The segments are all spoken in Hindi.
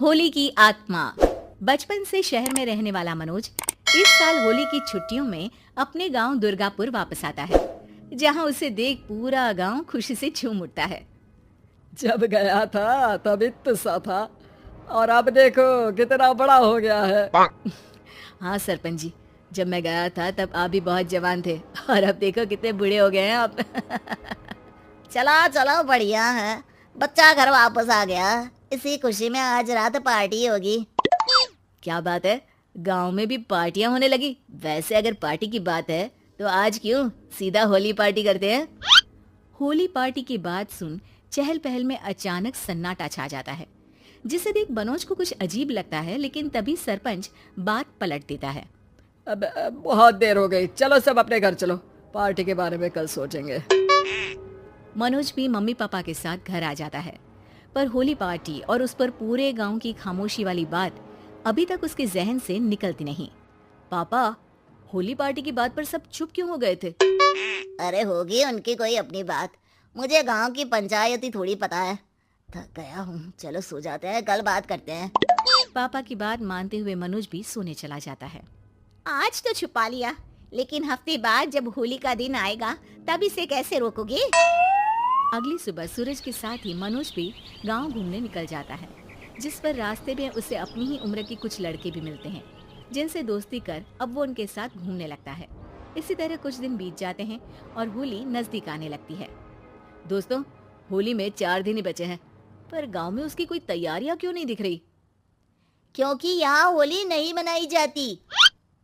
होली की आत्मा। बचपन से शहर में रहने वाला मनोज इस साल होली की छुट्टियों में अपने गांव दुर्गापुर वापस आता है, जहां उसे देख पूरा गांव खुशी से झूम उठता है। जब गया था तब इतना सा था और अब देखो कितना बड़ा हो गया है। हाँ सरपंच जी, जब मैं गया था तब आप भी बहुत जवान थे और अब देखो कितने बूढ़े हो गए हैं आप। चलो चलो बढ़िया है, बच्चा घर वापस आ गया। इसी खुशी में आज रात पार्टी होगी। क्या बात है, गांव में भी पार्टियां होने लगी। वैसे अगर पार्टी की बात है तो आज क्यों सीधा होली पार्टी करते हैं। होली पार्टी की बात सुन चहल पहल में अचानक सन्नाटा छा जाता है, जिसे देख मनोज को कुछ अजीब लगता है, लेकिन तभी सरपंच बात पलट देता है। अब बहुत देर हो गई, चलो सब अपने घर चलो, पार्टी के बारे में कल सोचेंगे। मनोज भी मम्मी पापा के साथ घर आ जाता है, पर होली पार्टी और उस पर पूरे गांव की खामोशी वाली बात अभी तक उसके जहन से निकलती नहीं। पापा, होली पार्टी की बात पर सब चुप क्यों हो गए थे? अरे होगी उनकी कोई अपनी बात, मुझे गांव की पंचायत ही थोड़ी पता है। थक गया हूँ, चलो सो जाते हैं, कल बात करते हैं। पापा की बात मानते हुए मनोज भी सोने चला जाता है। आज तो छुपा लिया, लेकिन हफ्ते बाद जब होली का दिन आएगा तब इसे कैसे रोकोगे? अगली सुबह सूरज के साथ ही मनोज भी गांव घूमने निकल जाता है, जिस पर रास्ते में उसे अपनी ही उम्र के कुछ लड़के भी मिलते हैं, जिनसे दोस्ती कर अब वो उनके साथ घूमने लगता है। इसी तरह कुछ दिन बीत जाते हैं और होली नजदीक आने लगती है। दोस्तों, होली में 4 दिन ही बचे हैं, पर गांव में उसकी कोई तैयारियां क्यों नहीं दिख रही? क्योंकि यहाँ होली नहीं मनाई जाती।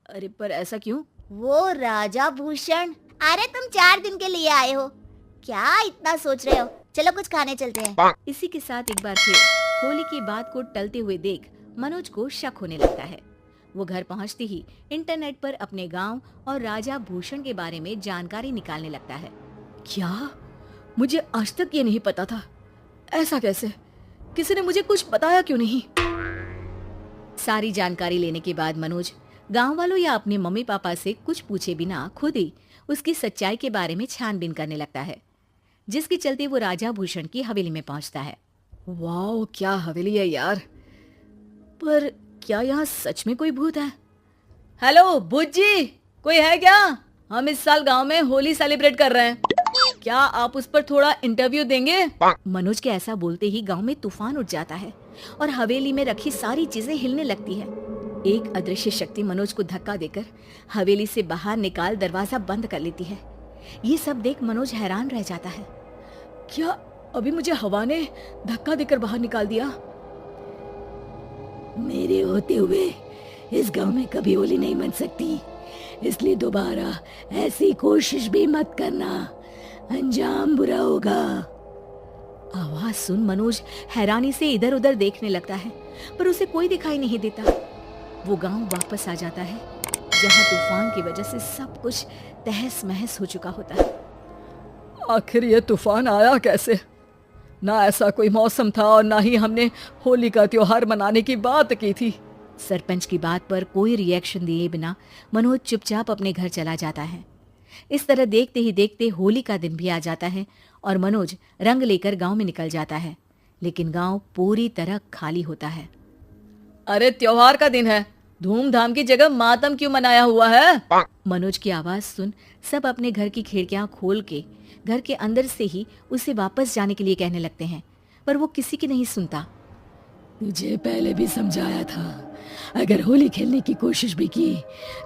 अरे पर ऐसा क्यों? वो राजा भूषण। अरे तुम 4 दिन के लिए आए हो, क्या इतना सोच रहे हो? चलो कुछ खाने चलते हैं। इसी के साथ एक बार फिर होली की बात को टलते हुए देख मनोज को शक होने लगता है। वो घर पहुंचते ही इंटरनेट पर अपने गांव और राजा भूषण के बारे में जानकारी निकालने लगता है। क्या? मुझे आज तक ये नहीं पता था। ऐसा कैसे? किसी ने मुझे कुछ बताया क्यों नहीं? सारी जानकारी लेने के बाद मनोज गांव वालों या अपने मम्मी पापा से कुछ पूछे बिना खुद ही उसकी सच्चाई के बारे में छानबीन करने लगता है, जिसके चलते वो राजा भूषण की हवेली में पहुंचता है। वाह, क्या हवेली है यार। पर क्या यहाँ सच में कोई भूत है? हेलो भूत जी, कोई है क्या? हम इस साल गांव में होली सेलिब्रेट कर रहे हैं, क्या आप उस पर थोड़ा इंटरव्यू देंगे? मनोज के ऐसा बोलते ही गांव में तूफान उठ जाता है और हवेली में रखी सारी चीजें हिलने लगती है। एक अदृश्य शक्ति मनोज को धक्का देकर हवेली से बाहर निकाल दरवाजा बंद कर लेती है। ये सब देख मनोज हैरान रह जाता है। क्या अभी मुझे हवा ने धक्का देकर बाहर निकाल दिया? मेरे होते हुए इस गांव में कभी होली नहीं मन सकती, इसलिए दोबारा ऐसी कोशिश भी मत करना, अंजाम बुरा होगा। आवाज सुन मनोज हैरानी से इधर उधर देखने लगता है, पर उसे कोई दिखाई नहीं देता। वो गांव वापस आ जाता है, जहां तूफान की वजह से सब कुछ तहस महस हो चुका होता है। आखिर ये तूफान आया कैसे? ना ऐसा कोई मौसम था और ना ही हमने होली का त्योहार मनाने की बात की थी। सरपंच की बात पर कोई रिएक्शन दिए बिना मनोज चुपचाप अपने घर चला जाता है। इस तरह देखते ही देखते होली का दिन भी आ जाता है और मनोज रंग लेकर गांव में निकल जाता है, लेकिन गांव पूरी तरह खाली होता है। अरे त्योहार का दिन है, धूमधाम की जगह मातम क्यों मनाया हुआ है? मनोज की आवाज सुन सब अपने घर की खिड़कियां खोल के घर के अंदर से ही उसे वापस जाने के लिए कहने लगते हैं, पर वो किसी की नहीं सुनता। तुझे पहले भी समझाया था, अगर होली खेलने की कोशिश भी की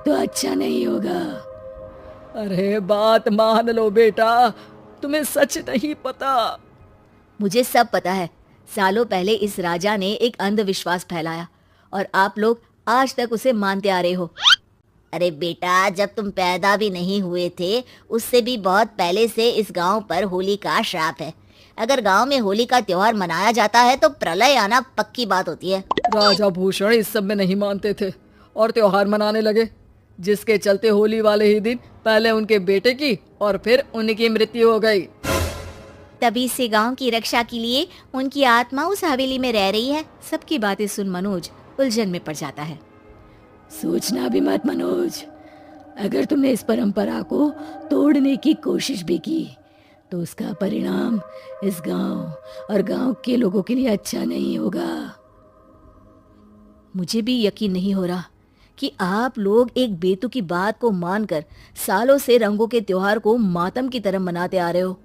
तो अच्छा नहीं होगा। अरे बात मान लो बेटा, तुम्हें सच नहीं पता। मुझे सब पता है। सालों पहले इस राजा ने एक अंधविश्वास फैलाया और आप लोग आज तक उसे मानते आ रहे हो। अरे बेटा, जब तुम पैदा भी नहीं हुए थे उससे भी बहुत पहले से इस गांव पर होली का श्राप है। अगर गांव में होली का त्योहार मनाया जाता है तो प्रलय आना पक्की बात होती है। राजा भूषण इस सब में नहीं मानते थे और त्योहार मनाने लगे, जिसके चलते होली वाले ही दिन पहले उनके बेटे की और फिर उनकी मृत्यु हो गई। तभी से गांव की रक्षा के लिए उनकी आत्मा उस हवेली में रह रही है। सबकी बातें सुन मनोज उलझन में पड़ जाता है। सोचना भी मत मनोज, अगर तुमने इस परंपरा को तोड़ने की कोशिश भी की तो उसका परिणाम इस गांव और गांव के लोगों के लिए अच्छा नहीं होगा। मुझे भी यकीन नहीं हो रहा कि आप लोग एक बेतुकी बात को मानकर सालों से रंगों के त्योहार को मातम की तरह मनाते आ रहे हो।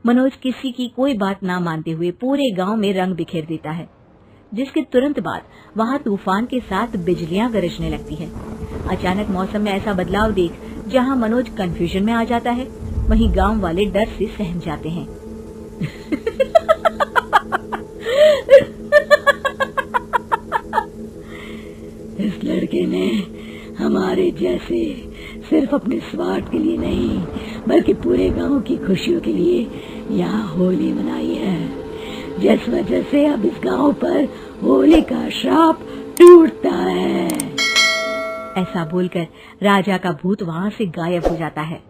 मनोज किसी की कोई बात ना मानते हुए पूरे गांव में रंग बिखेर देता है, जिसके तुरंत बाद वहां तूफान के साथ बिजलियां गरजने लगती है। अचानक मौसम में ऐसा बदलाव देख जहां मनोज कंफ्यूजन में आ जाता है, वहीं गांव वाले डर से सहम जाते हैं। इस लड़के ने हमारे जैसे सिर्फ अपने स्वार्थ के लिए नहीं बल्कि पूरे गांव की खुशियों के लिए यहाँ होली मनाई है, जिस वजह से अब इस गांव पर होली का श्राप टूटता है। ऐसा बोलकर राजा का भूत वहां से गायब हो जाता है,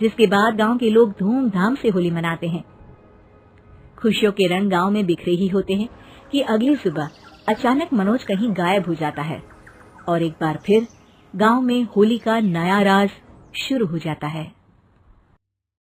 जिसके बाद गांव के लोग धूमधाम से होली मनाते हैं। खुशियों के रंग गांव में बिखरे ही होते हैं कि अगली सुबह अचानक मनोज कहीं गायब हो जाता है और एक बार फिर गांव में होली का नया राज शुरू हो जाता है।